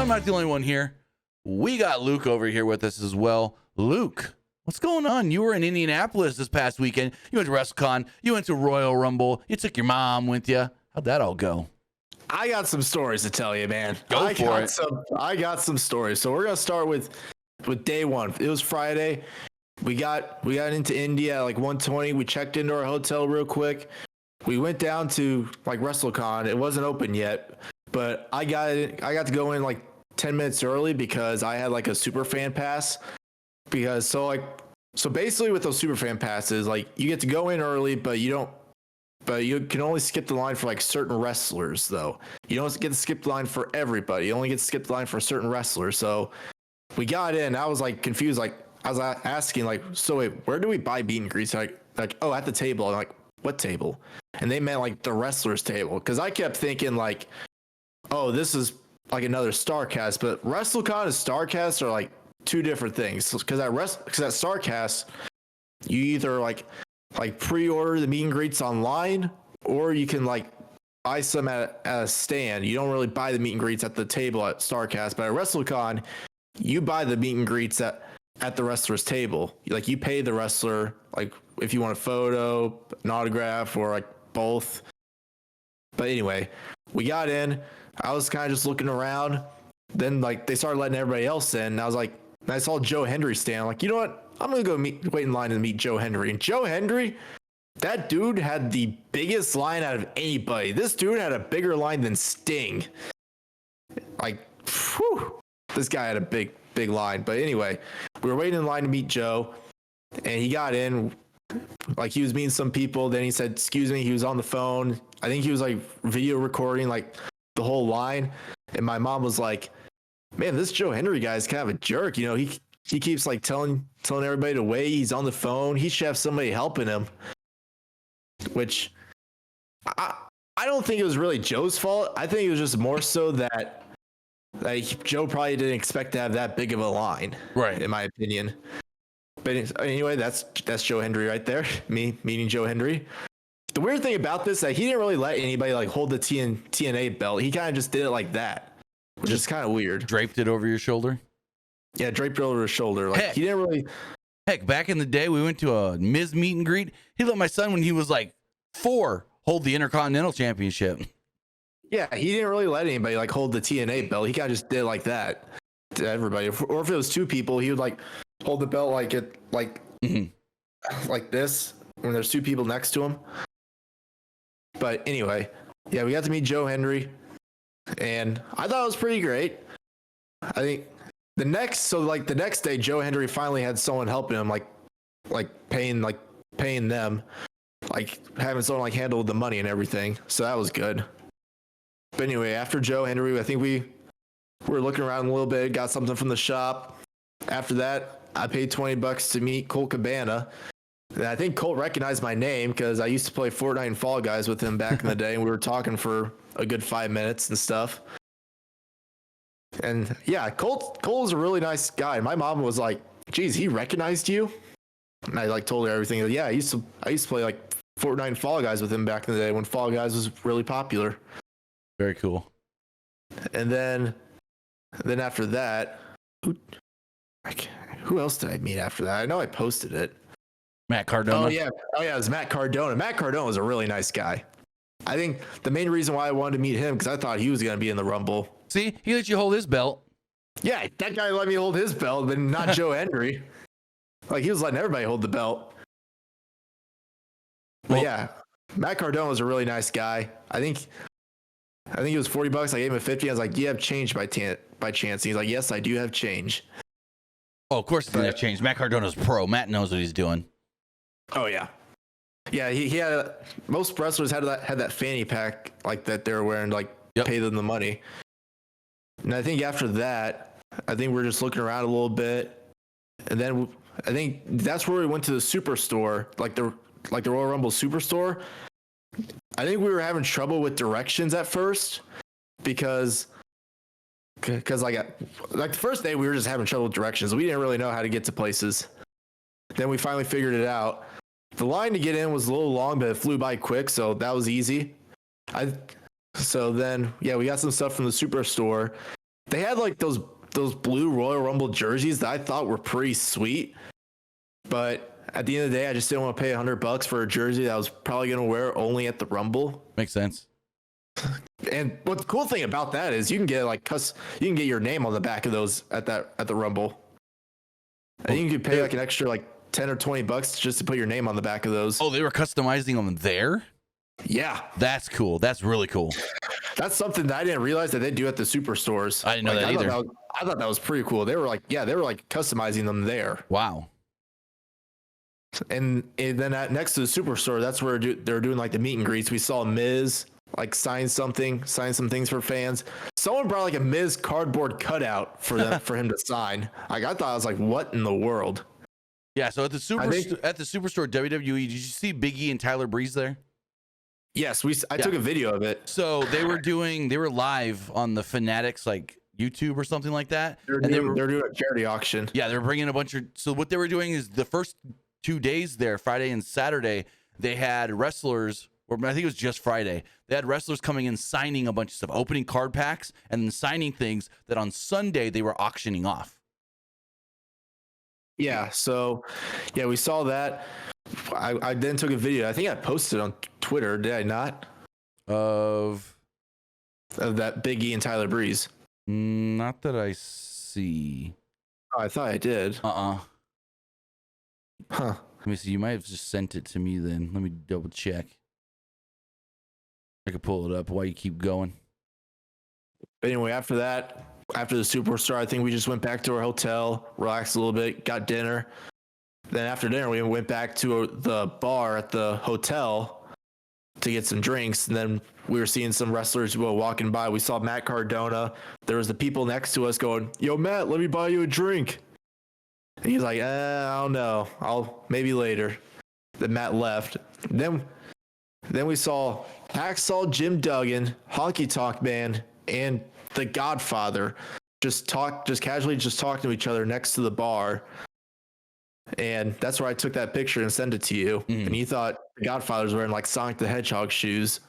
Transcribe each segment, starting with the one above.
not the only one here. We got Luke over here with us as well. Luke, what's going on? You were in Indianapolis this past weekend. You went to WrestleCon. You went to Royal Rumble. You took your mom with you. How'd that all go? I got some stories to tell you, man. Go for it. I got some stories. So we're gonna start with day one. It was Friday. We got into India at like 1:20. We checked into our hotel real quick. We went down to like WrestleCon. It wasn't open yet, but I got to go in like 10 minutes early because I had like a super fan pass. So basically with those super fan passes, like you get to go in early, but you can only skip the line for like certain wrestlers though. You don't get to skip the line for everybody. You only get to skip the line for certain wrestlers. So we got in. I was like confused. Like I was asking like, so wait, where do we buy meet and greets? Like, oh, at the table. I'm like, what table? And they meant like the wrestlers table. Cause I kept thinking like, oh, this is like another StarCast, but WrestleCon and StarCast are like two different things. Cause at StarCast, you either like pre-order the meet and greets online, or you can like buy some at a stand. You don't really buy the meet and greets at the table at StarCast, but at WrestleCon, you buy the meet and greets at the wrestler's table. Like you pay the wrestler, like if you want a photo, an autograph, or like both. But anyway, we got in. I was kind of just looking around. Then like they started letting everybody else in. And I was like, and I saw Joe Hendry stand. I'm like, you know what? I'm gonna go wait in line to meet Joe Hendry. And Joe Hendry, that dude had the biggest line out of anybody. This dude had a bigger line than Sting. Like, whew, this guy had a big line. But anyway, we were waiting in line to meet Joe, and he got in. Like he was meeting some people. Then he said, "Excuse me." He was on the phone. I think he was like video recording like the whole line. And my mom was like, "Man, this Joe Hendry guy is kind of a jerk. You know, he keeps like telling everybody to wait. He's on the phone. He should have somebody helping him." Which I don't think it was really Joe's fault. I think it was just more so that like Joe probably didn't expect to have that big of a line, Right? In my opinion. But anyway, that's Joe Hendry right there. Me meeting Joe Hendry. The weird thing about this is that he didn't really let anybody like hold the TNA belt. He kind of just did it like that, which is kind of weird. Draped it over your shoulder? Yeah, draped it over his shoulder. Like he didn't really. Heck, back in the day, we went to a Miz meet and greet. He let my son, when he was like 4, hold the Intercontinental Championship. Yeah, he didn't really let anybody like hold the TNA belt. He kind of just did it like that to everybody. Or if it was 2 people, he would like hold the belt like it like this when there's 2 people next to him. But anyway, yeah, we got to meet Joe Hendry, and I thought it was pretty great. I think the next day, Joe Hendry finally had someone helping him, like paying them, like having someone like handle the money and everything. So that was good. But anyway, after Joe Hendry, I think we were looking around a little bit, got something from the shop. After that, I paid $20 to meet Colt Cabana. And I think Colt recognized my name because I used to play Fortnite and Fall Guys with him back in the day, and we were talking for a good 5 minutes and stuff. And yeah, Colt was a really nice guy. My mom was like, "Geez, he recognized you?" And I like told her everything. Yeah, I used to play like Fortnite and Fall Guys with him back in the day when Fall Guys was really popular. Very cool. And then after that, who else did I meet after that? I know I posted it. Matt Cardona. Oh yeah, it was Matt Cardona. Matt Cardona was a really nice guy. I think the main reason why I wanted to meet him because I thought he was going to be in the Rumble. See, he let you hold his belt. Yeah, that guy let me hold his belt, but not Joe Hendry. Like he was letting everybody hold the belt. But yeah, Matt Cardona was a really nice guy. I think it was $40. I gave him a 50. I was like, "Do you have change by chance?" He's like, "Yes, I do have change." Oh, of course he didn't have change. Matt Cardona's pro. Matt knows what he's doing. Oh yeah. Yeah, he had most wrestlers had that fanny pack like that they were wearing, like pay them the money. And I think after that, I think we're just looking around a little bit, and then I think that's where we went to the Superstore, like the Royal Rumble Superstore. I think we were having trouble with directions at first because like the first day we were just having trouble with directions. We didn't really know how to get to places. Then we finally figured it out. The line to get in was a little long, but it flew by quick, so that was easy. So then, yeah, we got some stuff from the Superstore, they had like those blue Royal Rumble jerseys that I thought were pretty sweet, but at the end of the day, I just didn't want to pay $100 for a jersey that I was probably going to wear only at the Rumble. Makes sense. And what the cool thing about that is you can get you can get your name on the back of those at the Rumble. And you can pay like an extra like $10 or $20 just to put your name on the back of those. Oh, they were customizing them there? Yeah. That's cool. That's really cool. That's something that I didn't realize that they do at the superstores. I didn't know that either. I thought that was pretty cool. They were like customizing them there. Wow. And then next to the superstore, that's where they're doing like the meet and greets. We saw Miz like sign some things for fans. Someone brought like a Miz cardboard cutout for him to sign. Like I thought, I was like, what in the world? Yeah. So at the superstore WWE, did you see Big E and Tyler Breeze there? Yes, I took a video of it. So they were live on the Fanatics like YouTube or something like that. They're doing a charity auction. Yeah, they're bringing so what they were doing is the first 2 days there, Friday and Saturday, they had wrestlers, or I think it was just Friday. They had wrestlers coming in signing a bunch of stuff, opening card packs and then signing things that on Sunday they were auctioning off. Yeah, so yeah, we saw that. I then took a video. I think I posted on Twitter, did I not? Of that Big E and Tyler Breeze. Not that I see. Oh, I thought I did. Huh. Let me see. You might have just sent it to me then. Let me double check. I could pull it up while you keep going. But anyway, after the superstar, I think we just went back to our hotel, relaxed a little bit, got dinner. Then after dinner, we went back to the bar at the hotel to get some drinks. And then we were seeing some wrestlers walking by. We saw Matt Cardona. There was the people next to us going, "Yo, Matt, let me buy you a drink." And he's like, I don't know. I'll maybe later. Then Matt left. Then we saw Hacksaw Jim Duggan, Honky Tonk Man, and The Godfather just casually talking to each other next to the bar. And that's where I took that picture and sent it to you. Mm. And you thought The Godfather's wearing like Sonic the Hedgehog shoes.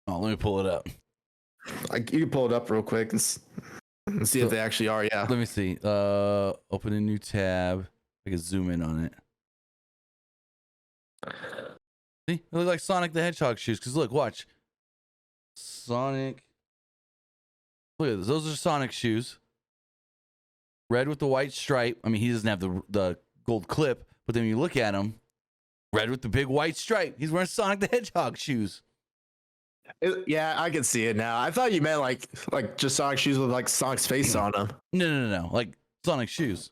Oh, let me pull it up. You can pull it up real quick and see if they actually are. Yeah. Let me see. Open a new tab. I can zoom in on it. See, they look like Sonic the Hedgehog shoes. Because look, watch. Sonic. Look at this. Those are Sonic shoes. Red with the white stripe. I mean, he doesn't have the gold clip, but then when you look at him, red with the big white stripe. He's wearing Sonic the Hedgehog shoes. Yeah, I can see it now. I thought you meant like just Sonic shoes with like Sonic's face on them. No. Like Sonic shoes.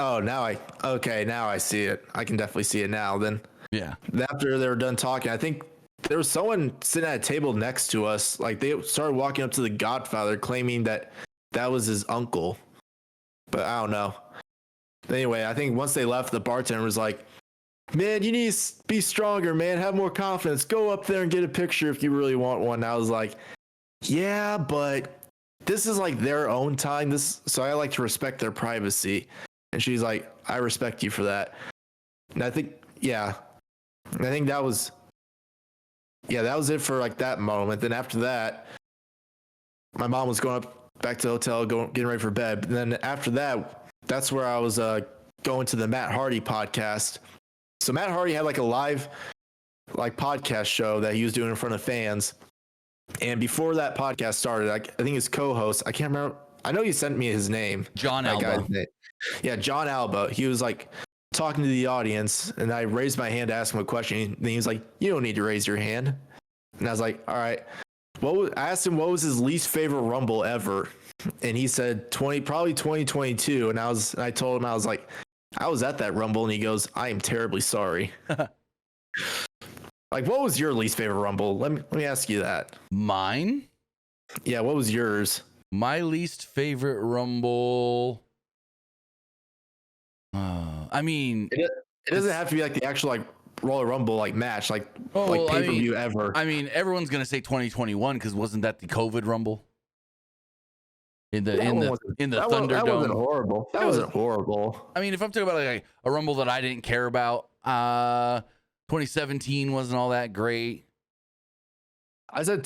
Oh, now I see it. I can definitely see it now. Then yeah. After they were done talking, I think there was someone sitting at a table next to us. Like they started walking up to the Godfather, claiming that was his uncle. But I don't know. Anyway, I think once they left, the bartender was like, "Man, you need to be stronger, man. Have more confidence. Go up there and get a picture if you really want one." And I was like, "Yeah, but this is like their own time. So I like to respect their privacy." And she's like, "I respect you for that." And I think that was it for like that moment. Then after that, my mom was going up back to the hotel, getting ready for bed. And then after that, that's where I was going to the Matt Hardy podcast. So Matt Hardy had like a live like podcast show that he was doing in front of fans. And before that podcast started, I think his co-host, I can't remember. I know you sent me his name. John Alba. Yeah, John Alba. He was like talking to the audience, and I raised my hand to ask him a question. And he was like, "You don't need to raise your hand." And I was like, "All right." I asked him what was his least favorite Rumble ever, and he said probably 2022. And I told him, I was like, I was at that Rumble, and he goes, "I am terribly sorry." Like, what was your least favorite Rumble? Let me ask you that. Mine? Yeah, what was yours? My least favorite Rumble. I mean, it doesn't have to be like the actual like Royal Rumble like match, like pay-per-view ever. I mean, everyone's gonna say 2021 because wasn't that the COVID Rumble in the Thunderdome? That wasn't horrible. That wasn't horrible. I mean, if I'm talking about like a Rumble that I didn't care about, 2017 wasn't all that great. I said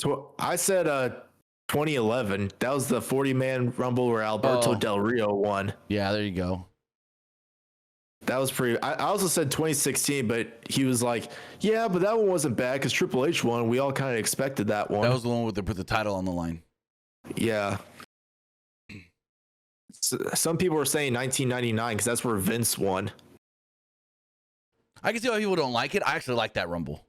2011. That was the 40-man Rumble where Alberto Del Rio won. Yeah, there you go. That was pretty. I also said 2016, but he was like, "Yeah, but that one wasn't bad because Triple H won. We all kind of expected that one." That was the one where they put the title on the line. Yeah. So, some people were saying 1999 because that's where Vince won. I can see why people don't like it. I actually like that Rumble.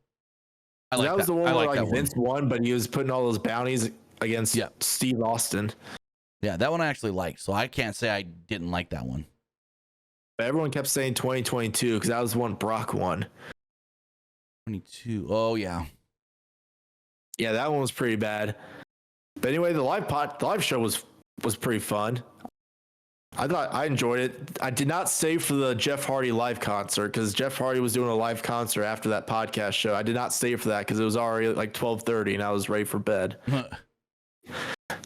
That was the one where like Vince won, but he was putting all those bounties against Steve Austin. Yeah, that one I actually liked. So I can't say I didn't like that one. But everyone kept saying 2022 because that was the one Brock won. 22. Oh yeah. Yeah, that one was pretty bad. But anyway, the live show was pretty fun. I enjoyed it. I did not stay for the Jeff Hardy live concert because Jeff Hardy was doing a live concert after that podcast show. I did not stay for that because it was already like 12:30 and I was ready for bed.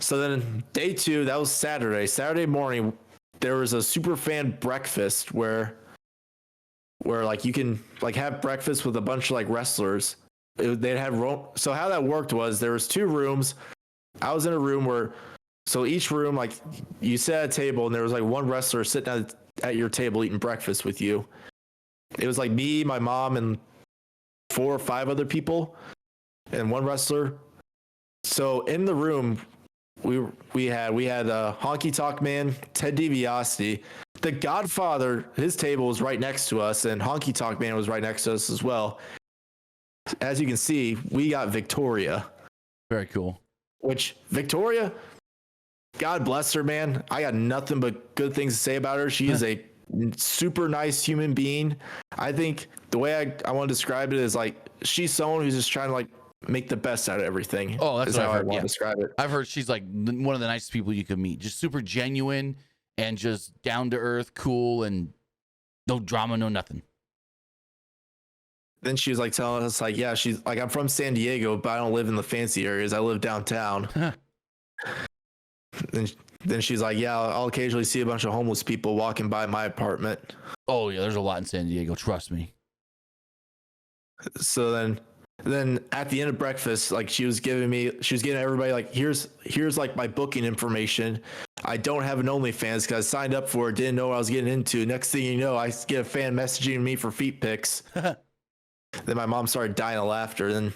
So then day 2, that was Saturday. Saturday morning, there was a super fan breakfast where like you can like have breakfast with a bunch of like wrestlers. They'd have so how that worked was there was 2 rooms. I was in a room where. So each room, like you sat at a table and there was like one wrestler sitting at your table eating breakfast with you. It was like me, my mom, and 4 or 5 other people and one wrestler. So in the room, we had Honky Tonk Man, Ted DiBiase, the Godfather. His table was right next to us, and Honky Tonk Man was right next to us as well. As you can see, we got Victoria. Very cool. Which Victoria. God bless her, man. I got nothing but good things to say about her. She is a super nice human being. I think the way I want to describe it is like she's someone who's just trying to like make the best out of everything. Oh, that's how I want to describe it. I've heard she's like one of the nicest people you could meet. Just super genuine and just down to earth, cool, and no drama, no nothing. Then she was like telling us like, yeah, she's like, I'm from San Diego, but I don't live in the fancy areas. I live downtown. Then she's like, yeah, I'll occasionally see a bunch of homeless people walking by my apartment. Oh yeah, there's a lot in San Diego. Trust me. So then at the end of breakfast, like she was giving everybody like, here's like my booking information. I don't have an OnlyFans because I signed up for it, didn't know what I was getting into. Next thing you know, I get a fan messaging me for feet pics. Then my mom started dying of laughter. Then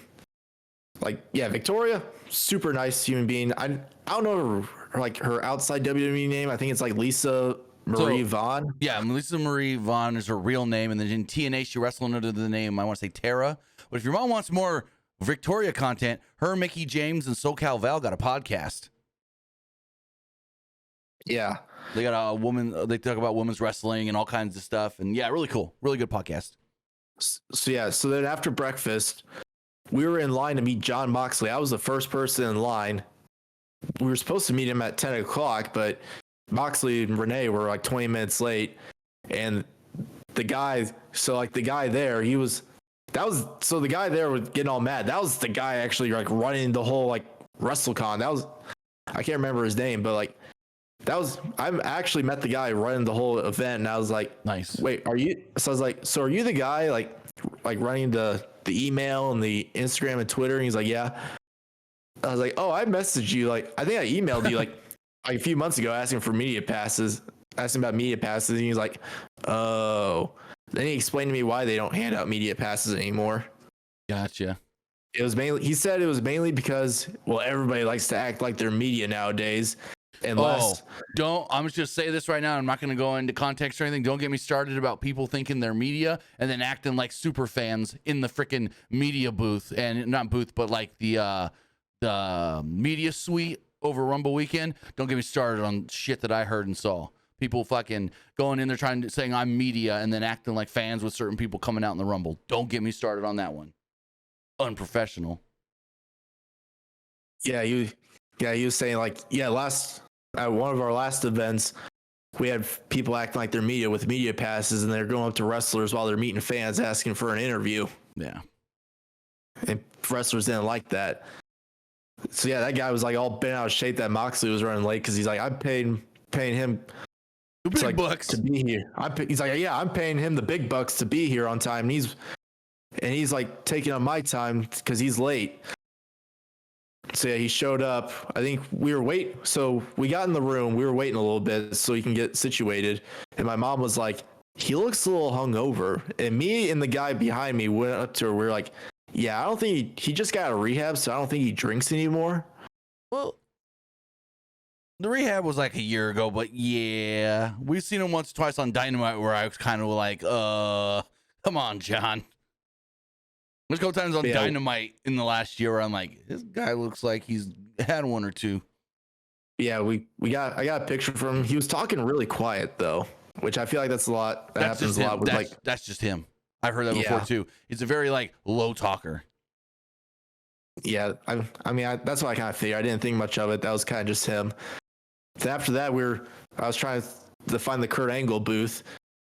like, yeah, Victoria, super nice human being. I don't know her outside WWE name. I think it's like Lisa Marie Vaughn. Yeah, Lisa Marie Vaughn is her real name, and then in TNA she wrestled under the name, I want to say Tara. But if your mom wants more Victoria content, her, Mickey James, and SoCal Val got a podcast. Yeah, they got a woman. They talk about women's wrestling and all kinds of stuff, and yeah, really cool, really good podcast. So then after breakfast, we were in line to meet John Moxley. I was the first person in line. We were supposed to meet him at 10 o'clock, but Moxley and Renee were like 20 minutes late. And the guy there, the guy there was getting all mad. That was the guy actually like running the whole like WrestleCon. I can't remember his name, but I actually met the guy running the whole event, and I was like, nice. Wait, are you? So I was like, so are you the guy like running the email and the Instagram and Twitter? And he's like, yeah. I was like, oh, I messaged you. Like, I think I emailed you like a few months ago asking for media passes, asking about media passes. And he's like, oh. Then he explained to me why they don't hand out media passes anymore. Gotcha. He said it was mainly because, well, everybody likes to act like they're media nowadays. I'm just going to say this right now. I'm not going to go into context or anything. Don't get me started about people thinking they're media and then acting like super fans in the freaking media booth, and not booth, but like the media suite over Rumble weekend. Don't get me started on shit that I heard and saw. People fucking going in there saying I'm media and then acting like fans with certain people coming out in the Rumble. Don't get me started on that one. Unprofessional. Yeah, he was saying like, at one of our last events, we had people acting like they're media with media passes, and they're going up to wrestlers while they're meeting fans asking for an interview. Yeah. And wrestlers didn't like that. So yeah, that guy was like all bent out of shape that Moxley was running late because he's like, I'm paying him the big bucks to be here. He's like, yeah, I'm paying him the big bucks to be here on time. And he's like taking on my time because he's late. So yeah, he showed up. I think we were so we got in the room, we were waiting a little bit so he can get situated. And my mom was like, he looks a little hungover. And me and the guy behind me went up to her. We were like, yeah, I don't think he just got out of rehab, so I don't think he drinks anymore. Well, the rehab was like a year ago, but yeah, we've seen him once or twice on Dynamite where I was kind of like, come on, John. There's a couple times on Dynamite in the last year where I'm like, this guy looks like he's had one or two. Yeah, I got a picture from him. He was talking really quiet though, which I feel like that's a lot. That happens a lot with that's just him. I've heard that before too. He's a very like low talker. Yeah, I mean that's what I kind of figured. I didn't think much of it. That was kind of just him. So after that, I was trying to find the Kurt Angle booth.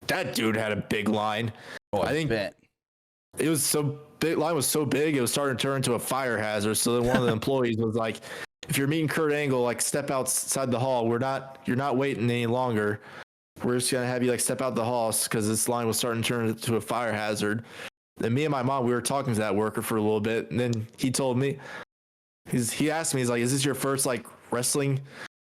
That dude had a big line. Oh, I bet. It was so big. Line was so big, it was starting to turn into a fire hazard. So then one of the employees was like, "If you're meeting Kurt Angle, like step outside the hall. You're not waiting any longer. We're just gonna have you like step out the hall because this line was starting to turn into a fire hazard." And me and my mom, we were talking to that worker for a little bit, and then he told me, he asked me, he's like, "Is this your first like wrestling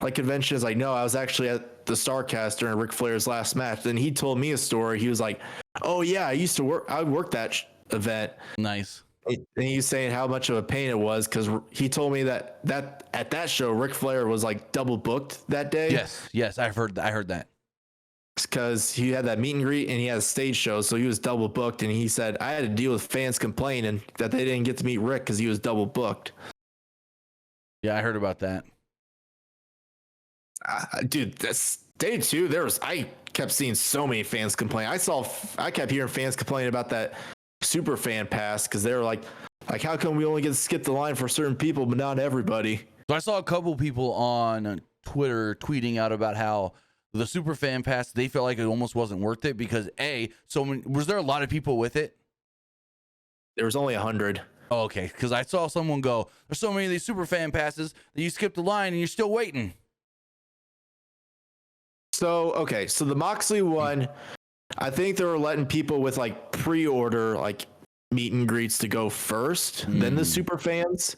like convention?" Is like, "No, I was actually at the Starcast during Ric Flair's last match." Then he told me a story. He was like, "Oh yeah, I worked that event." Nice. And he's saying how much of a pain it was because he told me that at that show, Ric Flair was like double booked that day. Yes, I heard that. Because he had that meet and greet and he had a stage show, so he was double booked. And he said, I had to deal with fans complaining that they didn't get to meet Rick because he was double booked. Yeah, I heard about that. Dude, that's day two. I kept seeing so many fans complain. I kept hearing fans complaining about that super fan pass because they were like, how come we only get to skip the line for certain people but not everybody? So I saw a couple people on Twitter tweeting out about how the super fan pass, they felt like it almost wasn't worth it because was there a lot of people with it? There was only 100. Oh, okay, because I saw someone go, there's so many of these super fan passes that you skip the line and you're still waiting. So the Moxley one, I think they were letting people with like pre-order like meet and greets to go first, then the super fans.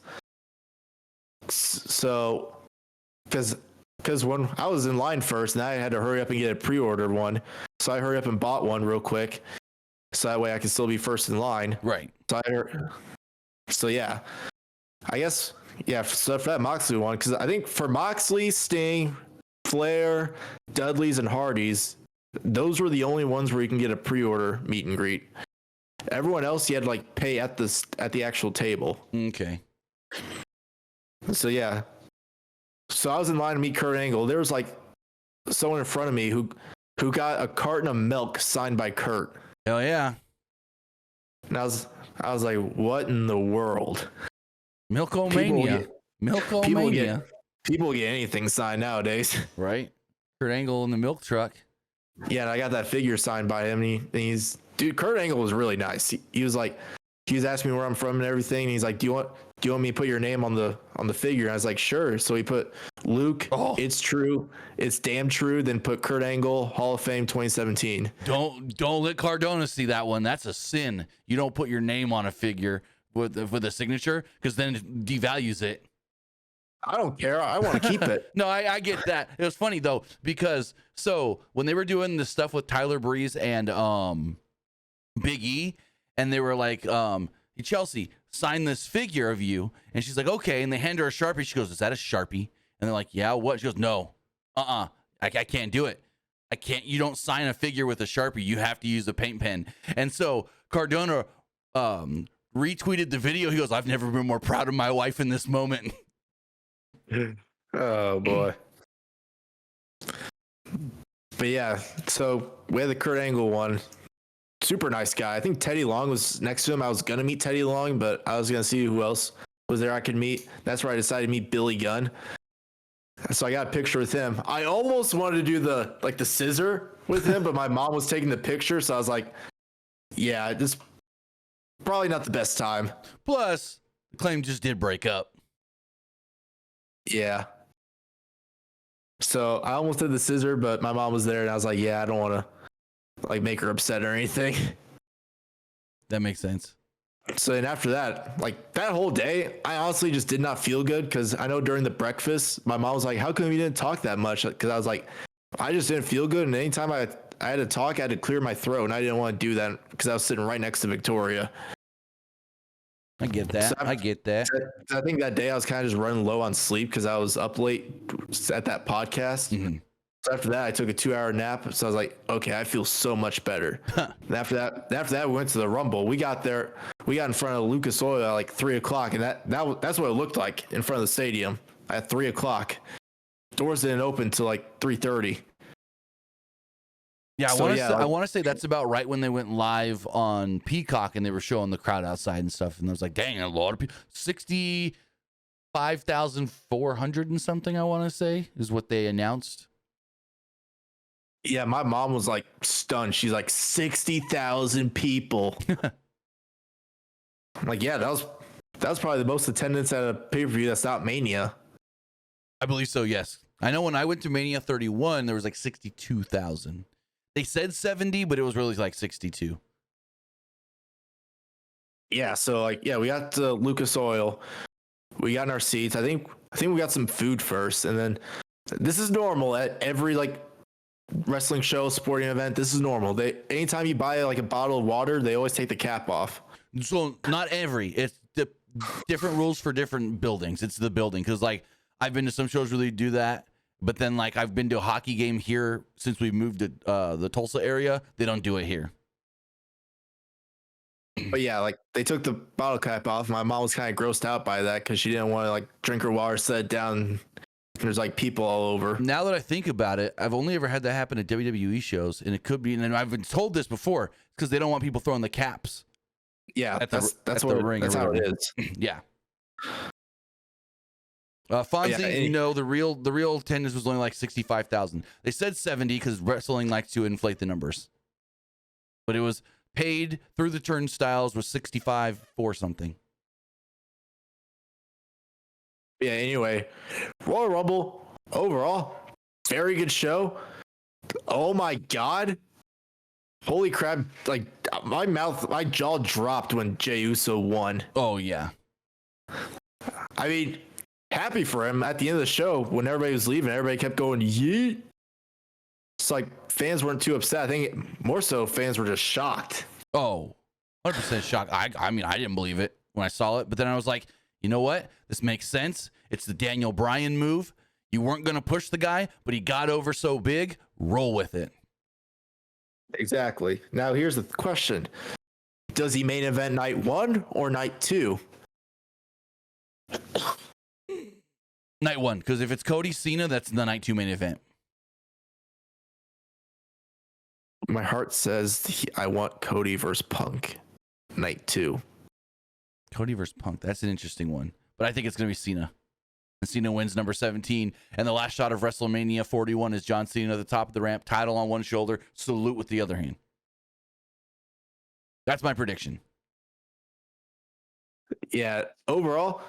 So because when I was in line first, and I had to hurry up and get a pre-ordered one, so I hurried up and bought one real quick, so that way I could still be first in line. Right. So yeah, I guess So for that Moxley one, because I think for Moxley, Sting, Flair, Dudley's, and Hardy's, those were the only ones where you can get a pre-order meet and greet. Everyone else you had to like pay at the actual table. Okay. So yeah. So I was in line to meet Kurt Angle. There was like someone in front of me who got a carton of milk signed by Kurt. Hell yeah. And I was like, what in the world? Milkomania. Milkomania. People get anything signed nowadays. Right. Kurt Angle in the milk truck. Yeah, and I got that figure signed by him. And dude, Kurt Angle was really nice. He was asking me where I'm from and everything. And he's like, do you want me to put your name on the figure? And I was like, sure. So he put Luke, It's true, it's damn true. Then put Kurt Angle, Hall of Fame 2017. Don't let Cardona see that one. That's a sin. You don't put your name on a figure with a signature because then it devalues it. I don't care. I want to keep it. No, I get that. It was funny though because when they were doing the stuff with Tyler Breeze and Big E, and they were like, Chelsea, sign this figure of you. And she's like, okay. And they hand her a Sharpie. She goes, is that a Sharpie? And they're like, yeah, what? She goes, no, I can't do it. You don't sign a figure with a Sharpie. You have to use a paint pen. And so Cardona retweeted the video. He goes, I've never been more proud of my wife in this moment. Oh boy. But yeah, so we had the Kurt Angle one. Super nice guy. I think Teddy Long was next to him. I was gonna meet Teddy Long, but I was gonna see who else was there I could meet. That's where I decided to meet Billy Gunn. So I got a picture with him. I almost wanted to do the scissor with him, but my mom was taking the picture, so I was like, yeah, this probably not the best time. Plus, the Claim just did break up. Yeah. So I almost did the scissor, but my mom was there, and I was like, yeah, I don't want to like make her upset or anything. That makes sense. So then after that, like that whole day, I honestly just did not feel good because I know during the breakfast, my mom was like, "How come you didn't talk that much?" Because I was like, I just didn't feel good, and anytime I had to talk, I had to clear my throat, and I didn't want to do that because I was sitting right next to Victoria. I get that. I get that. I think that day I was kind of just running low on sleep because I was up late at that podcast. Mm-hmm. So after that, I took a 2-hour nap. So I was like, okay, I feel so much better. And after that, we went to the Rumble. We got in front of Lucas Oil at like 3:00, and that's what it looked like in front of the stadium at 3:00. Doors didn't open till like 3:30. Yeah, I want to say that's about right when they went live on Peacock and they were showing the crowd outside and stuff. And I was like, dang, a lot of people. 65,400 and something, I want to say, is what they announced. Yeah, my mom was like stunned. She's like 60,000 people. I'm like, yeah, that was probably the most attendance at a pay-per-view that's not Mania. I believe so, yes. I know when I went to Mania 31, there was like 62,000. They said 70, but it was really like 62. Yeah, so like, yeah, we got to Lucas Oil. We got in our seats. I think we got some food first, and then this is normal at every like wrestling show, sporting event. This is normal. Anytime you buy like a bottle of water, they always take the cap off. So not every. It's different rules for different buildings. It's the building because like I've been to some shows where they do that, but then like I've been to a hockey game here since we moved to the Tulsa area. They don't do it here. But yeah, like they took the bottle cap off. My mom was kind of grossed out by that because she didn't want to like drink her water, set it down. There's like people all over. Now that I think about it, I've only ever had that happen at WWE shows, and it could be. And I've been told this before because they don't want people throwing the caps. Yeah, that's ring. That's how it is. Yeah. Fonzie, yeah, the real attendance was only like 65,000. They said 70 because wrestling likes to inflate the numbers, but it was paid through the turnstiles was 65 for something. Yeah. Anyway, Royal Rumble overall, very good show. Oh my God. Holy crap. Like my jaw dropped when Jey Uso won. Oh yeah. I mean, happy for him at the end of the show when everybody was leaving, everybody kept going, yeet. It's like fans weren't too upset. I think more so fans were just shocked. Oh, 100% shocked. I mean, I didn't believe it when I saw it, but then I was like, you know what? This makes sense. It's the Daniel Bryan move. You weren't going to push the guy, but he got over so big. Roll with it. Exactly. Now, here's the question. Does he main event night 1 or night 2? Night 1, because if it's Cody Cena, that's the night 2 main event. My heart says I want Cody versus Punk night 2. Cody versus Punk. That's an interesting one. But I think it's going to be Cena. And Cena wins number 17. And the last shot of WrestleMania 41 is John Cena at the top of the ramp, title on one shoulder, salute with the other hand. That's my prediction. Yeah, overall,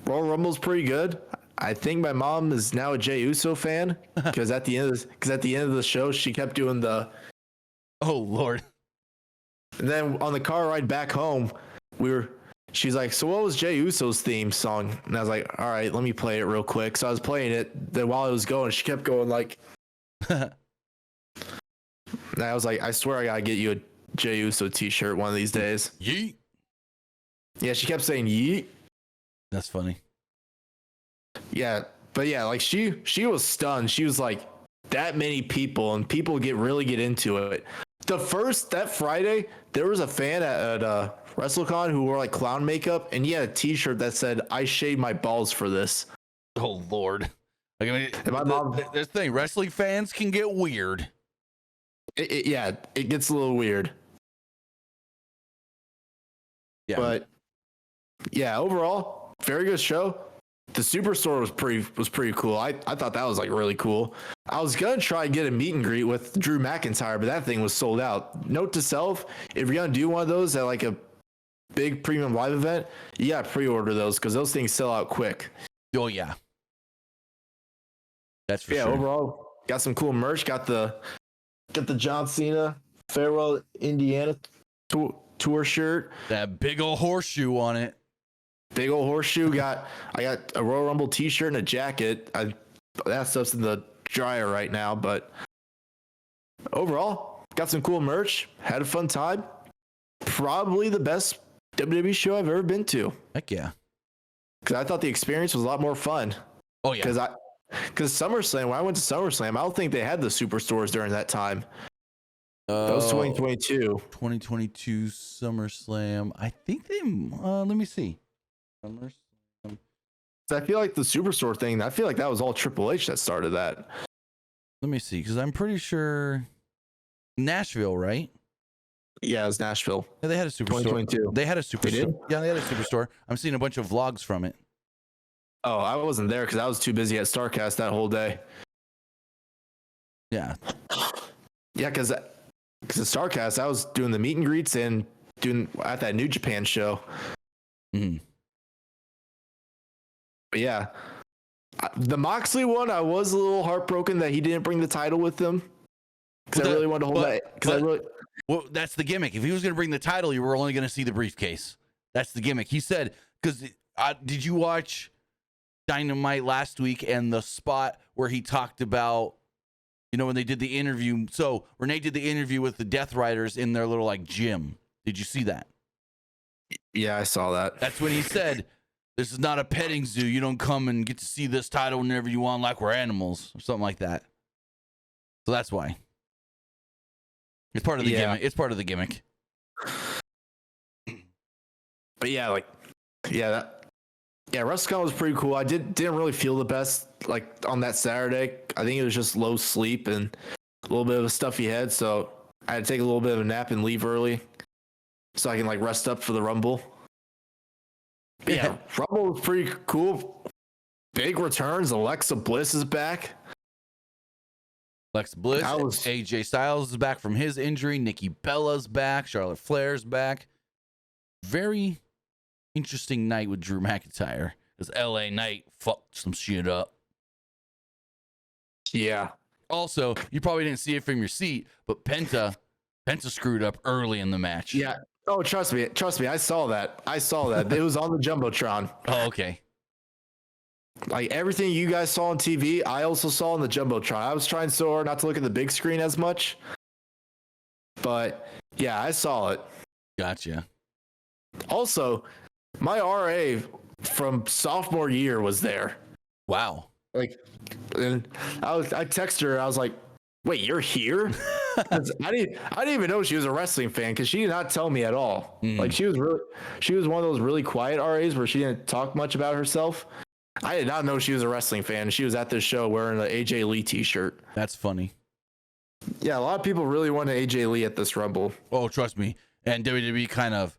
Royal Rumble's pretty good. I think my mom is now a Jey Uso fan because at the end of the show, she kept doing the "Oh Lord." And then on the car ride back home, she's like, so what was Jey Uso's theme song? And I was like, all right, let me play it real quick. So I was playing it. Then while it was going, she kept going like, and I was like, I swear I gotta get you a Jey Uso t-shirt one of these days. Yeet. Yeah, she kept saying yeet. That's funny. Yeah, but yeah, like she was stunned. She was like, that many people, and people really get into it. That Friday, there was a fan at WrestleCon who wore like clown makeup, and he had a t-shirt that said, I shaved my balls for this. Oh Lord. Like, I mean, and my mom, this thing, wrestling fans can get weird. It gets a little weird. Yeah. But yeah, overall, very good show. The Superstore was pretty cool. I thought that was like really cool. I was gonna try and get a meet and greet with Drew McIntyre, but that thing was sold out. Note to self: if you're gonna do one of those at like a big premium live event, you gotta pre-order those because those things sell out quick. Oh yeah, that's for sure. Yeah, overall, got some cool merch. Got the John Cena Farewell Indiana tour tour shirt. That big old horseshoe on it. Big old horseshoe. I got a Royal Rumble t-shirt and a jacket. That stuff's in the dryer right now, but overall, got some cool merch. Had a fun time. Probably the best WWE show I've ever been to. Heck yeah. Because I thought the experience was a lot more fun. Oh, yeah. Because SummerSlam, when I went to SummerSlam, I don't think they had the superstores during that time. That was 2022. 2022 SummerSlam. I think they, let me see. SummerSlam. I feel like the superstore thing, I feel like that was all Triple H that started that. Let me see, because I'm pretty sure Nashville, right? Yeah, it was Nashville. Yeah, they had a superstore. 2022. They had a superstore. They did? Yeah, they had a superstore. I'm seeing a bunch of vlogs from it. Oh, I wasn't there because I was too busy at StarCast that whole day. Yeah. Yeah, because at StarCast, I was doing the meet and greets and doing at that New Japan show. Mm-hmm. But yeah, the Moxley one, I was a little heartbroken that he didn't bring the title with him because I really wanted to hold that. Because well, that's the gimmick. If he was going to bring the title, you were only going to see the briefcase. That's the gimmick. He said, because did you watch Dynamite last week and the spot where he talked about, you know, when they did the interview? So Renee did the interview with the Death Riders in their little like gym. Did you see that? Yeah, I saw that. That's when he said, this is not a petting zoo. You don't come and get to see this title whenever you want like we're animals or something like that. So that's why. It's part of the gimmick. It's part of the gimmick. But yeah, WrestleCon was pretty cool. I didn't really feel the best like on that Saturday. I think it was just low sleep and a little bit of a stuffy head, so I had to take a little bit of a nap and leave early so I can like rest up for the Rumble. But yeah, Rumble was pretty cool. Big returns. Alexa Bliss is back. Alexa Bliss, AJ Styles is back from his injury. Nikki Bella's back. Charlotte Flair's back. Very interesting night with Drew McIntyre. This LA Knight fucked some shit up. Yeah. Also, you probably didn't see it from your seat, but Penta screwed up early in the match. Yeah. Oh, trust me. I saw that. It was on the Jumbotron. Oh, okay. Like everything you guys saw on TV, I also saw on the Jumbotron. I was trying so hard not to look at the big screen as much. But yeah, I saw it. Gotcha. Also, my RA from sophomore year was there. Wow. Like, and I texted her. I was like, "Wait, you're here?" I didn't even know she was a wrestling fan because she did not tell me at all. Like she was one of those really quiet RAs where she didn't talk much about herself. I did not know she was a wrestling fan. She was at this show wearing an AJ Lee t-shirt. That's funny. Yeah, a lot of people really wanted AJ Lee at this Rumble. Oh, trust me. And WWE kind of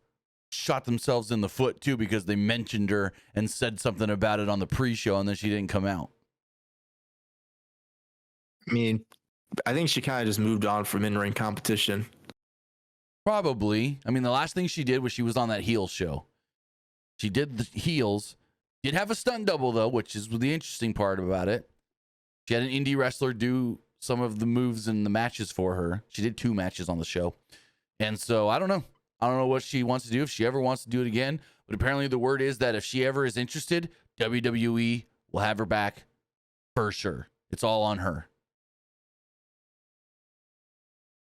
shot themselves in the foot too because they mentioned her and said something about it on the pre-show and then she didn't come out. I mean, I think she kind of just moved on from in-ring competition. Probably. I mean, the last thing she did was she was on that heel show. She did the heels. Did have a stunt double, though, which is the interesting part about it. She had an indie wrestler do some of the moves and the matches for her. She did 2 matches on the show. And so, I don't know. I don't know what she wants to do, if she ever wants to do it again. But apparently the word is that if she ever is interested, WWE will have her back for sure. It's all on her.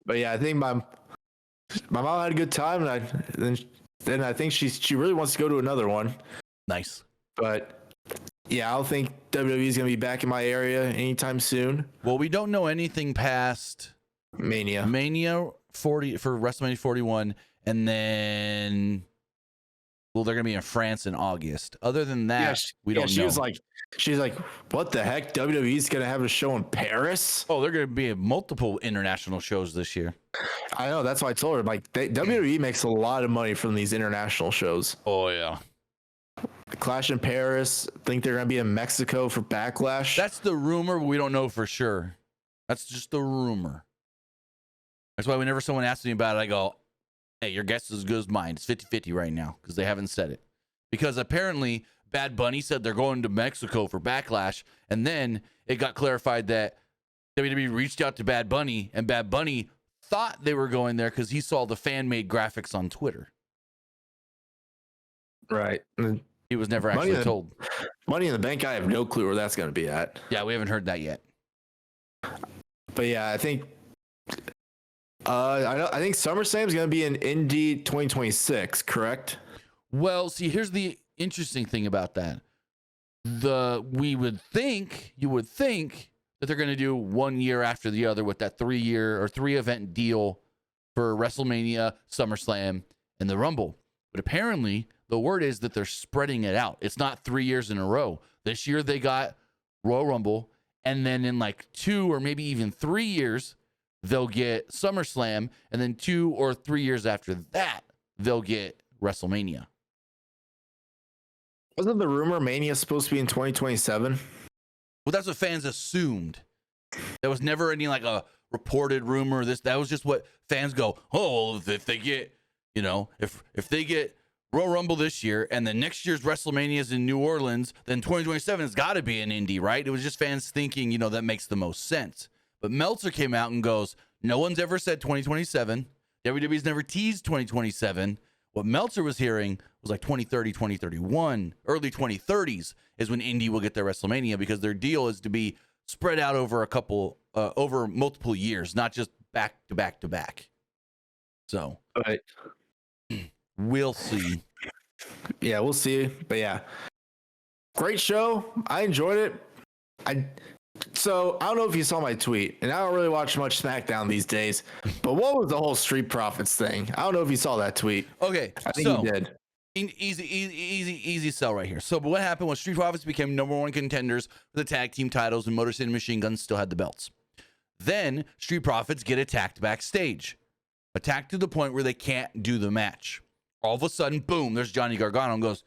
But yeah, I think my mom had a good time, and then I think she really wants to go to another one. Nice. But yeah, I don't think WWE is going to be back in my area anytime soon. Well, we don't know anything past Mania 40 for WrestleMania 41, and then they're going to be in France in August. Other than that, we don't know. She's like, what the heck? WWE's going to have a show in Paris? Oh, they're going to be at multiple international shows this year. I know. That's why I told her. Like, WWE makes a lot of money from these international shows. Oh, yeah. Clash in Paris. I think they're going to be in Mexico for Backlash. That's the rumor. But we don't know for sure. That's just the rumor. That's why whenever someone asks me about it, I go, hey, your guess is as good as mine. It's 50-50 right now because they haven't said it. Because apparently Bad Bunny said they're going to Mexico for Backlash. And then it got clarified that WWE reached out to Bad Bunny and Bad Bunny thought they were going there because he saw the fan-made graphics on Twitter. Right. He was never actually told. Money in the Bank, I have no clue where that's going to be at. Yeah, we haven't heard that yet. But yeah, I think I think SummerSlam is going to be in Indy 2026, correct? Well, see, here's the interesting thing about that. You would think that they're going to do 1 year after the other with that 3-year or 3-event deal for WrestleMania, SummerSlam, and the Rumble. But apparently, the word is that they're spreading it out. It's not 3 years in a row. This year they got Royal Rumble, and then in like 2 or maybe even 3 years, they'll get SummerSlam, and then 2 or 3 years after that, they'll get WrestleMania. Wasn't the rumor Mania supposed to be in 2027? Well, that's what fans assumed. There was never any like a reported rumor. That was just what fans go, oh, well, if they get, if they get Royal Rumble this year and then next year's WrestleMania is in New Orleans, then 2027 has got to be in Indy, right? It was just fans thinking, that makes the most sense. But Meltzer came out and goes, no one's ever said 2027. WWE's never teased 2027. What Meltzer was hearing was like 2030, 2031, early 2030s is when Indy will get their WrestleMania because their deal is to be spread out over over multiple years, not just back to back to back. So, right. We'll see. Yeah, we'll see. But yeah, great show. I enjoyed it. So I don't know if you saw my tweet, and I don't really watch much SmackDown these days, but what was the whole Street Profits thing? I don't know if you saw that tweet. Okay. I think you did. Easy sell right here. So, but what happened was Street Profits became number 1 contenders for the tag team titles, and Motor City Machine Guns still had the belts. Then Street Profits get attacked backstage, attacked to the point where they can't do the match. All of a sudden, boom, there's Johnny Gargano and goes,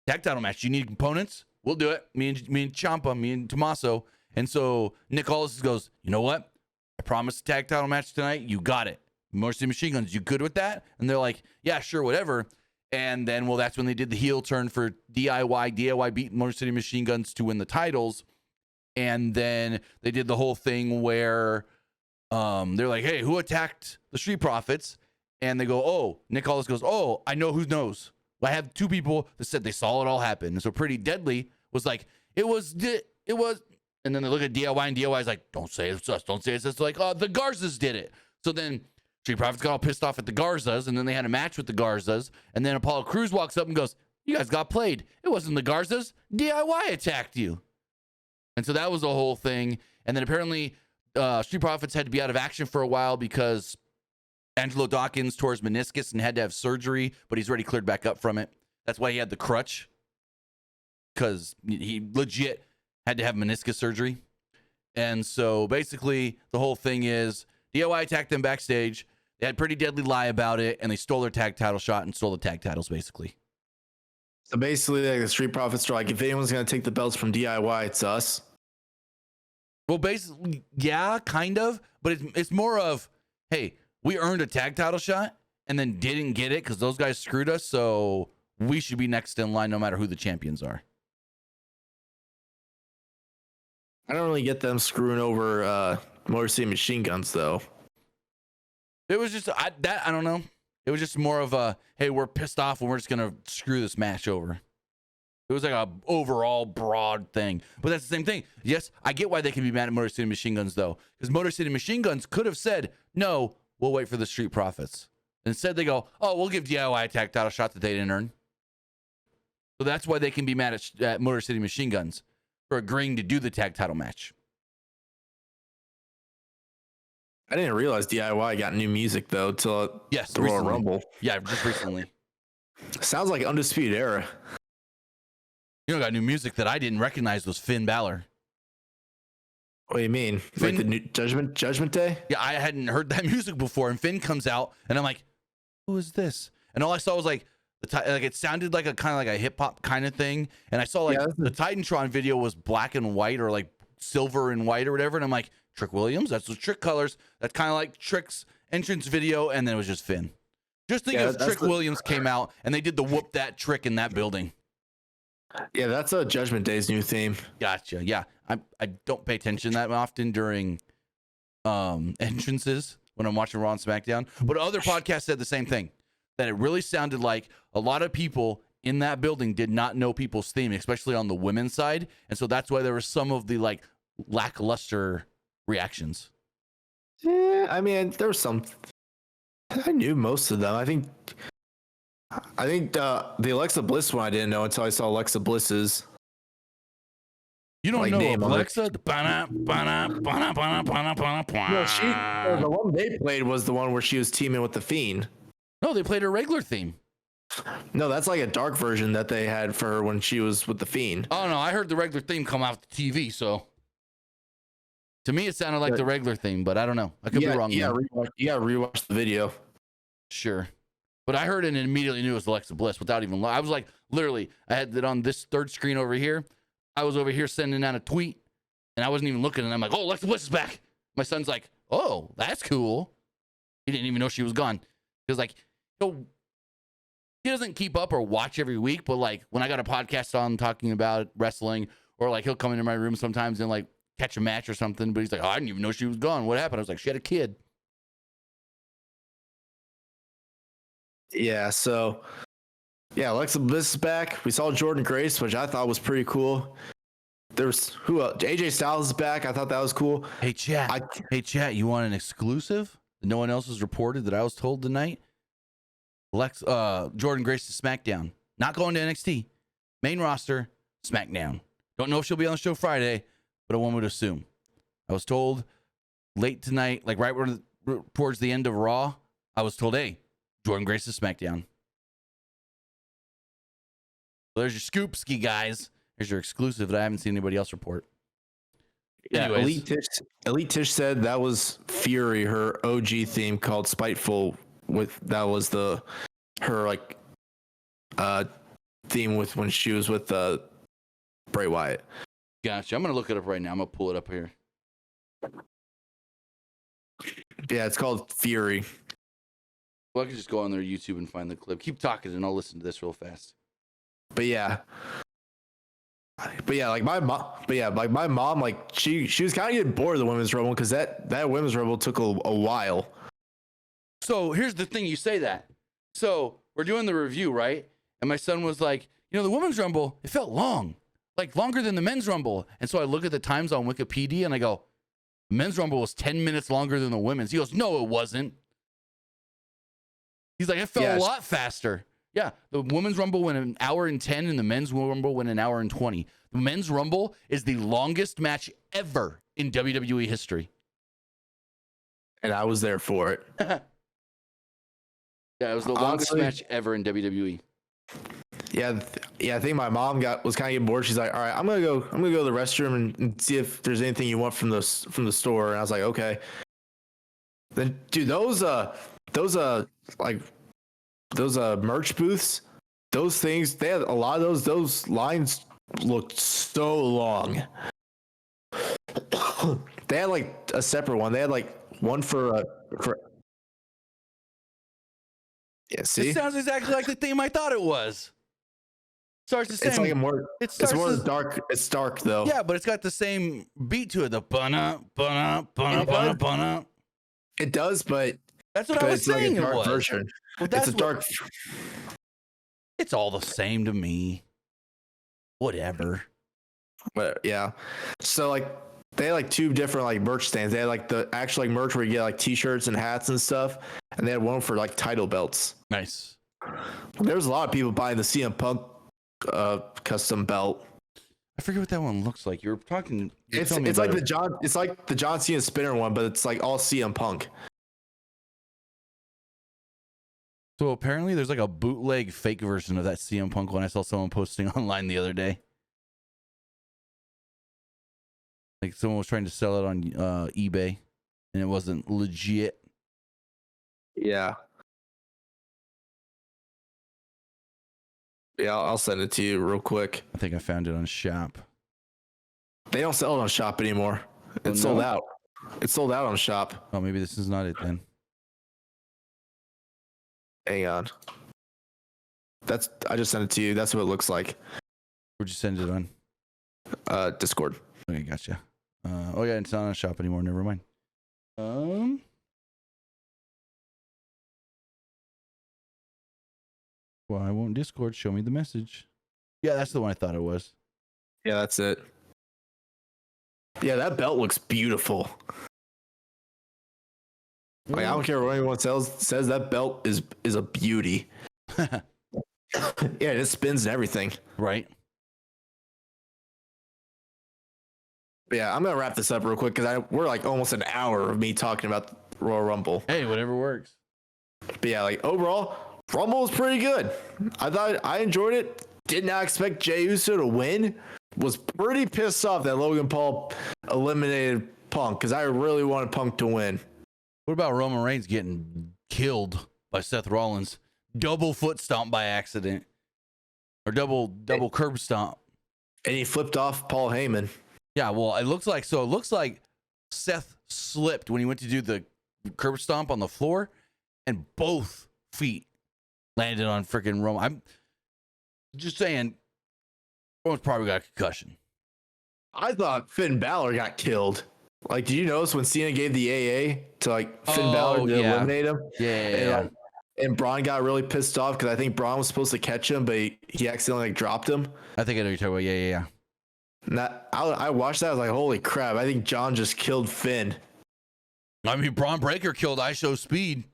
tag title match. You need components? We'll do it. Me and Ciampa, me and Tommaso. And so Nick Aldis goes, you know what? I promised a tag title match tonight. You got it. Motor City Machine Guns, you good with that? And they're like, yeah, sure, whatever. And then, well, that's when they did the heel turn for DIY. DIY beat Motor City Machine Guns to win the titles. And then they did the whole thing where they're like, hey, who attacked the Street Profits? And they go, oh, Nick Aldis goes, oh, I know who knows. I have 2 people that said they saw it all happen. And so Pretty Deadly was like, it was. And then they look at DIY, and DIY is like, don't say it's us. Don't say it's us. They're like, oh, the Garzas did it. So then Street Profits got all pissed off at the Garzas, and then they had a match with the Garzas. And then Apollo Crews walks up and goes, you guys got played. It wasn't the Garzas. DIY attacked you. And so that was the whole thing. And then apparently Street Profits had to be out of action for a while because Angelo Dawkins tore his meniscus and had to have surgery, but he's already cleared back up from it. That's why he had the crutch, because he legit had to have meniscus surgery. And so basically the whole thing is DIY attacked them backstage. They had Pretty Deadly lie about it, and they stole their tag title shot and stole the tag titles, basically. So basically, like the Street Profits are like, if anyone's going to take the belts from DIY, it's us. Well, basically, yeah, kind of. But it's more of, hey, we earned a tag title shot and then didn't get it because those guys screwed us, so we should be next in line no matter who the champions are. I don't really get them screwing over Motor City Machine Guns, though. It was just, I don't know. It was just more of a, hey, we're pissed off and we're just going to screw this match over. It was like a overall broad thing. But that's the same thing. Yes, I get why they can be mad at Motor City Machine Guns, though. Because Motor City Machine Guns could have said, no, we'll wait for the Street Profits. Instead, they go, oh, we'll give DIY a tag title shot that they didn't earn. So that's why they can be mad at Motor City Machine Guns for agreeing to do the tag title match. I didn't realize DIY got new music, though, till yes, the Royal Rumble. Yeah, just recently. Sounds like Undisputed Era. You know, got new music that I didn't recognize was Finn Balor. What do you mean? Finn, like the new Judgment Day? Yeah, I hadn't heard that music before, and Finn comes out, and I'm like, who is this? And all I saw was like it sounded like a kind of like a hip hop kind of thing, and I saw like the Titantron video was black and white or like silver and white or whatever, and I'm like, Trick Williams, that's those Trick colors. That's kind of like Trick's entrance video, and then it was just Finn. Just think if Trick Williams came out and they did the whoop that trick in that building. Yeah, that's a Judgment Day's new theme. Gotcha. Yeah, I don't pay attention that often during entrances when I'm watching Raw and SmackDown. But other podcasts said the same thing, that it really sounded like a lot of people in that building did not know people's theme, especially on the women's side. And so that's why there was some of the like lackluster reactions. Yeah, I mean, there was some. I knew most of them. I think the Alexa Bliss one I didn't know until I saw Alexa Bliss's. You don't Like, know name on it. Alexa? No, the one they played was the one where she was teaming with the Fiend. No, they played her regular theme. No, that's like a dark version that they had for her when she was with the Fiend. Oh no, I heard the regular theme come off the TV, so to me it sounded like the regular theme, but I don't know. I could be wrong. Yeah, you gotta rewatch the video. Sure. But I heard it and immediately knew it was Alexa Bliss without even. I was like, literally, I had it on this third screen over here. I was over here sending out a tweet, and I wasn't even looking, and I'm like, oh, Alexa Bliss is back. My son's like, oh, that's cool. He didn't even know she was gone. He was like, he doesn't keep up or watch every week, but like when I got a podcast on talking about wrestling, or like he'll come into my room sometimes and like catch a match or something, but he's like, oh, I didn't even know she was gone. What happened? I was like, she had a kid. Yeah, so yeah, Alexa Bliss is back. We saw Jordan Grace, which I thought was pretty cool. There's who else? AJ Styles is back. I thought that was cool. Hey chat. You want an exclusive that no one else has reported that I was told tonight? Jordan Grace to SmackDown. Not going to NXT. Main roster, SmackDown. Don't know if she'll be on the show Friday, but one would assume. I was told late tonight, like right towards the end of Raw, I was told, hey, Jordan Grace to SmackDown. So there's your scoop, ski guys. Here's your exclusive that I haven't seen anybody else report. Yeah, Anyways. Elite Tish said that was Fury, her OG theme called Spiteful. That was her like theme with when she was with Bray Wyatt. Gotcha. I'm gonna look it up right now. I'm gonna pull it up here. Yeah, it's called Fury. Well, I can just go on their YouTube and find the clip. Keep talking, and I'll listen to this real fast. Like my mom, like she was kind of getting bored of the women's rumble because that women's rumble took a while. So here's the thing: you say that. So we're doing the review, right? And my son was like, the women's rumble, it felt long, like longer than the men's rumble. And so I look at the times on Wikipedia and I go, men's rumble was 10 minutes longer than the women's. He goes, no, it wasn't. He's like, it felt a lot faster. Yeah, the women's rumble went an hour and 10 and the men's rumble went an hour and 20. The men's rumble is the longest match ever in WWE history. And I was there for it. Yeah, it was the longest match ever in WWE. Yeah, I think my mom was kind of getting bored. She's like, all right, I'm gonna go to the restroom and see if there's anything you want from the store. And I was like, okay. Then, dude, those merch booths, those things, they had a lot of those lines looked so long. They had like a separate one. They had like one for yeah, see? It sounds exactly like the theme I thought it was. Starts the same. It's like it's more dark. It's dark though. Yeah, but it's got the same beat to it. The bana bana bana bana bana. It does, but that's what I was saying. Like a dark it was. version. Well, it's a dark. It's all the same to me. Whatever. But yeah, so like they had like two different like merch stands. They had like the actual like merch where you get like t-shirts and hats and stuff, and they had one for like title belts. Nice. There's a lot of people buying the CM Punk custom belt. I forget what that one looks like. You were talking. It's like the John Cena spinner one, but it's like all CM Punk. So apparently there's like a bootleg fake version of that CM Punk one I saw someone posting online the other day. Like someone was trying to sell it on eBay and it wasn't legit. Yeah. Yeah, I'll send it to you real quick. I think I found it on Shop. They don't sell it on Shop anymore. It's sold out. It's sold out on Shop. Oh, maybe this is not it then. Hang on. I just sent it to you. That's what it looks like. Where'd you send it on? Discord. Okay, gotcha. Oh yeah, it's not on Shop anymore. Never mind. Why won't Discord show me the message? Yeah, that's the one I thought it was. Yeah, that's it. Yeah, that belt looks beautiful. Like, I don't care what anyone says, that belt is a beauty. Yeah, it spins and everything. Right. But yeah, I'm gonna wrap this up real quick because we're like almost an hour of me talking about Royal Rumble. Hey, whatever works. But yeah, like overall, Rumble was pretty good. I enjoyed it. Did not expect Jey Uso to win. Was pretty pissed off that Logan Paul eliminated Punk because I really wanted Punk to win. What about Roman Reigns getting killed by Seth Rollins? Double foot stomp by accident. Or double curb stomp. And he flipped off Paul Heyman. Yeah, well, it looks like Seth slipped when he went to do the curb stomp on the floor, and both feet landed on freaking Roman. I'm just saying, Roman's probably got a concussion. I thought Finn Balor got killed. Like, did you notice when Cena gave the AA to like Finn Balor to eliminate him? Yeah. And Braun got really pissed off because I think Braun was supposed to catch him, but he accidentally like, dropped him. I think I know what you're talking about. Yeah. And I watched that. I was like, holy crap! I think John just killed Finn. I mean, Braun Breaker killed ISO Speed.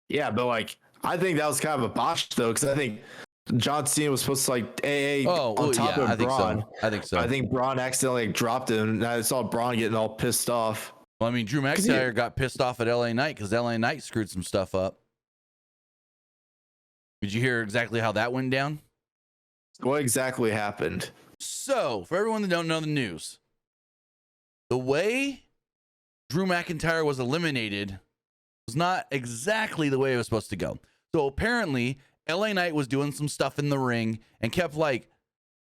Yeah, but like, I think that was kind of a botch though, because I think John Cena was supposed to like AA on top of Braun. I think so. I think Braun accidentally like, dropped him, and I saw Braun getting all pissed off. Well, I mean, Drew McIntyre got pissed off at LA Knight because LA Knight screwed some stuff up. Did you hear exactly how that went down? What exactly happened? So, for everyone that don't know the news, the way Drew McIntyre was eliminated was not exactly the way it was supposed to go. So apparently, LA Knight was doing some stuff in the ring and kept like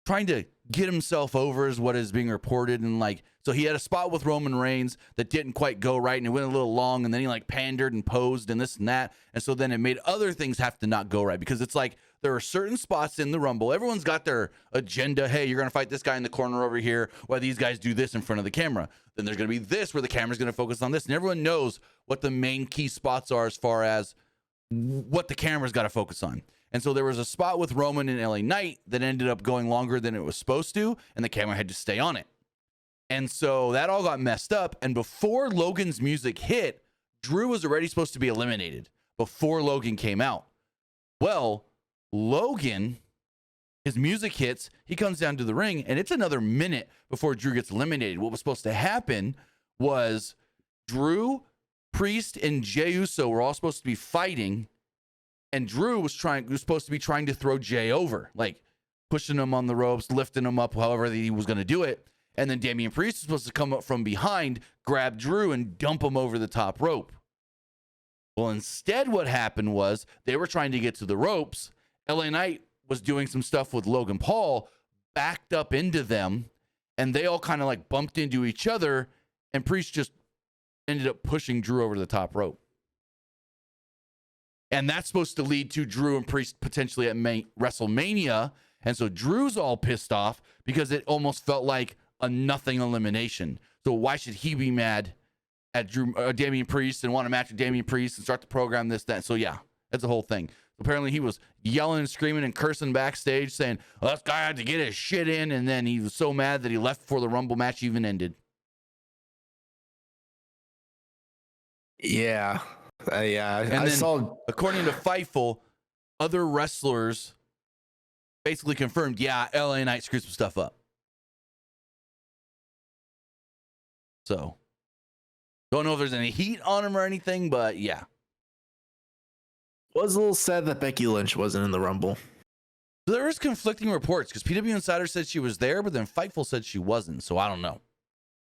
trying to get himself over is what is being reported. And like, so he had a spot with Roman Reigns that didn't quite go right and it went a little long, and then he like pandered and posed and this and that. And so then it made other things have to not go right, because it's like there are certain spots in the Rumble. Everyone's got their agenda. Hey, you're going to fight this guy in the corner over here while these guys do this in front of the camera. Then there's going to be this where the camera's going to focus on this. And everyone knows what the main key spots are as far as what the camera's got to focus on. And so there was a spot with Roman and LA Knight that ended up going longer than it was supposed to, and the camera had to stay on it. And so that all got messed up. And before Logan's music hit, Drew was already supposed to be eliminated before Logan came out. Well, Logan, his music hits, he comes down to the ring, and it's another minute before Drew gets eliminated. What was supposed to happen was Drew, Priest, and Jey Uso were all supposed to be fighting, and Drew was supposed to be trying to throw Jey over, like pushing him on the ropes, lifting him up, however he was going to do it. And then Damian Priest was supposed to come up from behind, grab Drew, and dump him over the top rope. Well, instead what happened was they were trying to get to the ropes. LA Knight was doing some stuff with Logan Paul, backed up into them, and they all kind of like bumped into each other, and Priest just ended up pushing Drew over the top rope. And that's supposed to lead to Drew and Priest potentially at WrestleMania. And so Drew's all pissed off because it almost felt like a nothing elimination. So why should he be mad at Damian Priest and want to match with Damian Priest and start the program, this, that? So yeah, that's the whole thing. Apparently he was yelling and screaming and cursing backstage saying, well, this guy had to get his shit in. And then he was so mad that he left before the Rumble match even ended. Yeah. Yeah. And I then, saw, according to Fightful, other wrestlers basically confirmed, yeah, LA Knight screwed some stuff up. So, don't know if there's any heat on him or anything, but yeah. Was a little sad that Becky Lynch wasn't in the Rumble. There was conflicting reports because PW Insider said she was there, but then Fightful said she wasn't. So I don't know.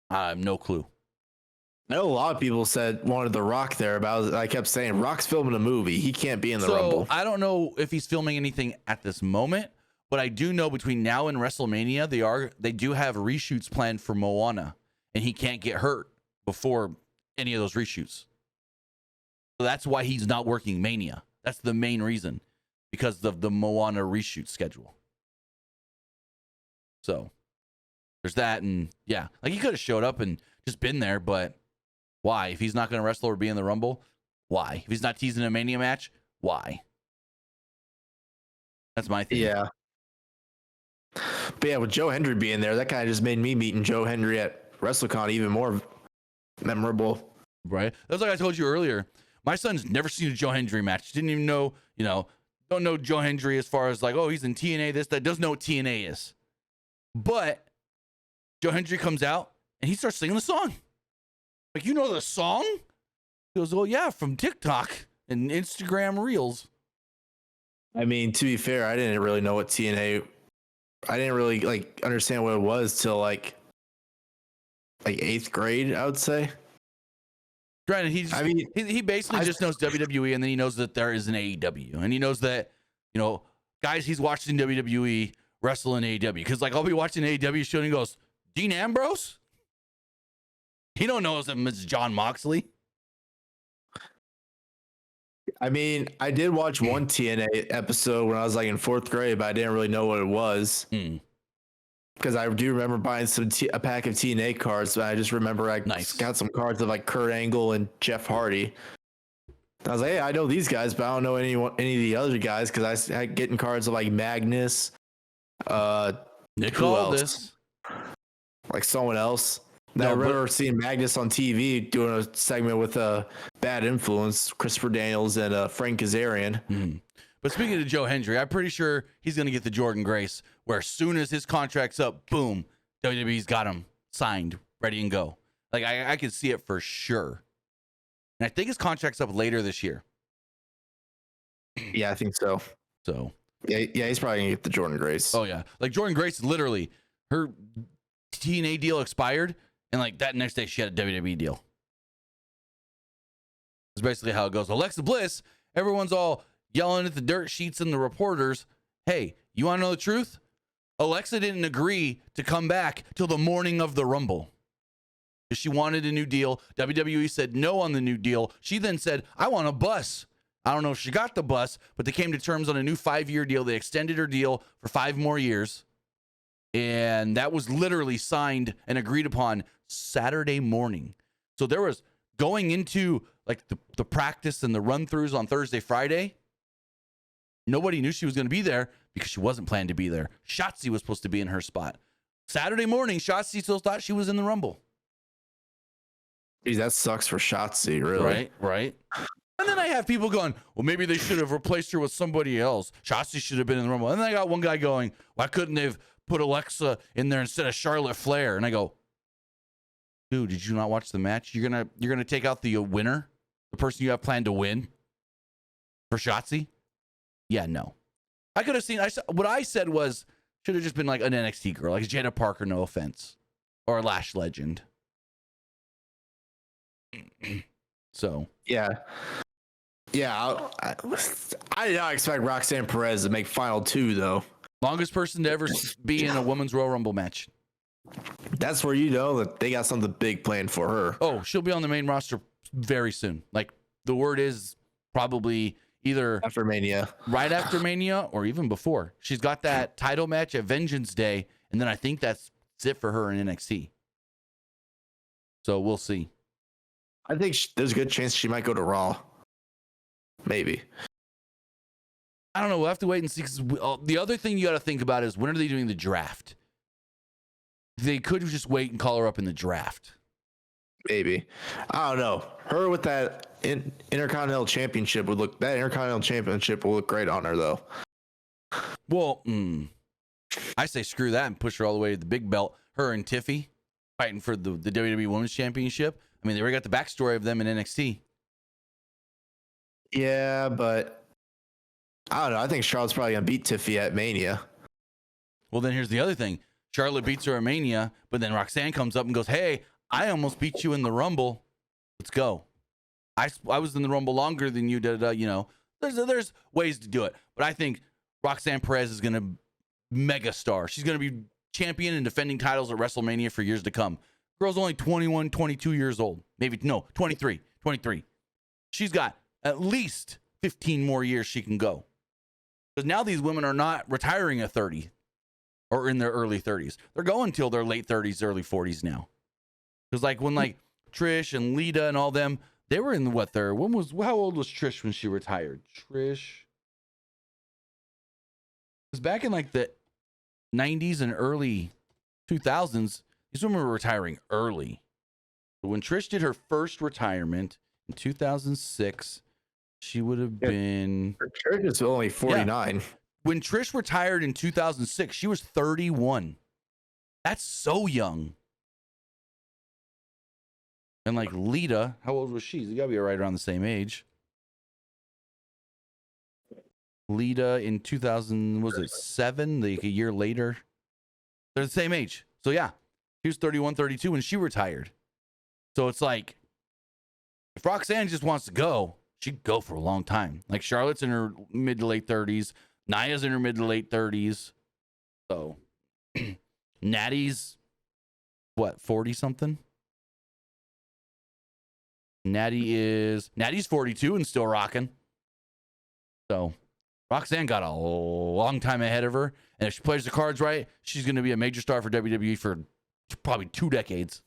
I have no clue. I know a lot of people said wanted The Rock there, but I kept saying Rock's filming a movie. He can't be in the Rumble. I don't know if he's filming anything at this moment, but I do know between now and WrestleMania, they do have reshoots planned for Moana, and he can't get hurt before any of those reshoots. So that's why he's not working Mania. That's the main reason, because of the Moana reshoot schedule. So there's that. And yeah, like he could have showed up and just been there, but why? If he's not going to wrestle or be in the Rumble, why? If he's not teasing a Mania match, why. That's my thing. Yeah. But yeah, with Joe Hendry being there, that kind of just made me meeting Joe Hendry at WrestleCon even more memorable. Right? That's like I told you earlier. My son's never seen a Joe Hendry match. Didn't even know, don't know Joe Hendry as far as like, oh, he's in TNA, this, that. Doesn't know what TNA is. But Joe Hendry comes out and he starts singing the song. Like, you know the song? He goes, oh, yeah, from TikTok and Instagram Reels. I mean, to be fair, I didn't really know what TNA. I didn't really like understand what it was till like 8th grade, I would say. Granted, he basically just knows WWE, and then he knows that there is an AEW, and he knows that guys he's watching WWE wrestle in AEW. Because like I'll be watching an AEW show and he goes, Dean Ambrose. He don't know him as John Moxley. I mean, I did watch one TNA episode when I was like in 4th grade, but I didn't really know what it was. Because I do remember buying a pack of TNA cards, but I just remember I got some cards of like Kurt Angle and Jeff Hardy. I was like, hey, I know these guys, but I don't know any of the other guys because I getting cards of like Magnus, Nick Aldis, like someone else. I remember seeing Magnus on TV doing a segment with Bad Influence, Christopher Daniels and Frank Kazarian. But speaking of Joe Hendry, I'm pretty sure he's going to get the Jordan Grace, where as soon as his contract's up, boom, WWE's got him signed, ready and go. Like, I can see it for sure. And I think his contract's up later this year. Yeah, I think so. So yeah, he's probably going to get the Jordan Grace. Oh, yeah. Like, Jordan Grace, literally, her TNA deal expired, and like that next day she had a WWE deal. That's basically how it goes. Alexa Bliss, everyone's all yelling at the dirt sheets and the reporters. Hey, you want to know the truth? Alexa didn't agree to come back till the morning of the Rumble. She wanted a new deal. WWE said no on the new deal. She then said, I want a bus. I don't know if she got the bus, but they came to terms on a new 5-year deal. They extended her deal for 5 more years. And that was literally signed and agreed upon Saturday morning. So there was going into like the practice and the run-throughs on Thursday, Friday. Nobody knew she was going to be there because she wasn't planned to be there. Shotzi was supposed to be in her spot. Saturday morning, Shotzi still thought she was in the Rumble. Geez, that sucks for Shotzi, really. Right. And then I have people going, well, maybe they should have replaced her with somebody else. Shotzi should have been in the Rumble. And then I got one guy going, why couldn't they have put Alexa in there instead of Charlotte Flair? And I go, dude, did you not watch the match? You're gonna take out the winner, the person you have planned to win for Shotzi? Yeah, no. I could have seen. What I said was should have just been like an NXT girl, like Jada Parker. No offense, or a Lash Legend. So yeah. I did not expect Roxanne Perez to make Final 2 though. Longest person to ever be in a women's Royal Rumble match. That's where you know that they got something big planned for her. Oh, she'll be on the main roster very soon. Like the word is probably either after Mania, right after Mania, or even before. She's got that title match at Vengeance Day, and then I think that's it for her in NXT. So we'll see. I think there's a good chance she might go to Raw. Maybe. I don't know. We'll have to wait and see. Cause the other thing you got to think about is when are they doing the draft? They could just wait and call her up in the draft. Maybe. I don't know. Her with that Intercontinental Championship would look. That Intercontinental Championship will look great on her, though. Well, I say screw that and push her all the way to the big belt. Her and Tiffy fighting for the WWE Women's Championship. I mean, they already got the backstory of them in NXT. Yeah, but I don't know. I think Charlotte's probably gonna beat Tiffy at Mania. Well, then here's the other thing. Charlotte beats her at Mania, but then Roxanne comes up and goes, hey, I almost beat you in the Rumble. Let's go. I was in the Rumble longer than you did. There's ways to do it. But I think Roxanne Perez is going to mega star. She's going to be champion and defending titles at WrestleMania for years to come. Girl's only 21, 22 years old. Maybe, no, 23. She's got at least 15 more years she can go. Because now these women are not retiring at 30 or in their early 30s. They're going till their late 30s, early 40s now. Because like when like Trish and Lita and all them, They were in what their how old was Trish when she retired? Trish was back in like the 90s and early 2000s. These women were retiring early. When Trish did her first retirement in 2006, she would have been. Trish is only 49. Yeah. When Trish retired in 2006, she was 31. That's so young. And like Lita, how old was she? You gotta be right around the same age. Lita in 2000, was it 7? Like a year later. They're the same age. So yeah, she was 31, 32 when she retired. So it's like, if Roxanne just wants to go, she'd go for a long time. Like Charlotte's in her mid to late 30s. Nia's in her mid to late 30s. So Natty's what, 40 something? Natty's 42 and still rocking. So Roxanne got a long time ahead of her. And if she plays the cards right, she's going to be a major star for WWE for probably 2 decades.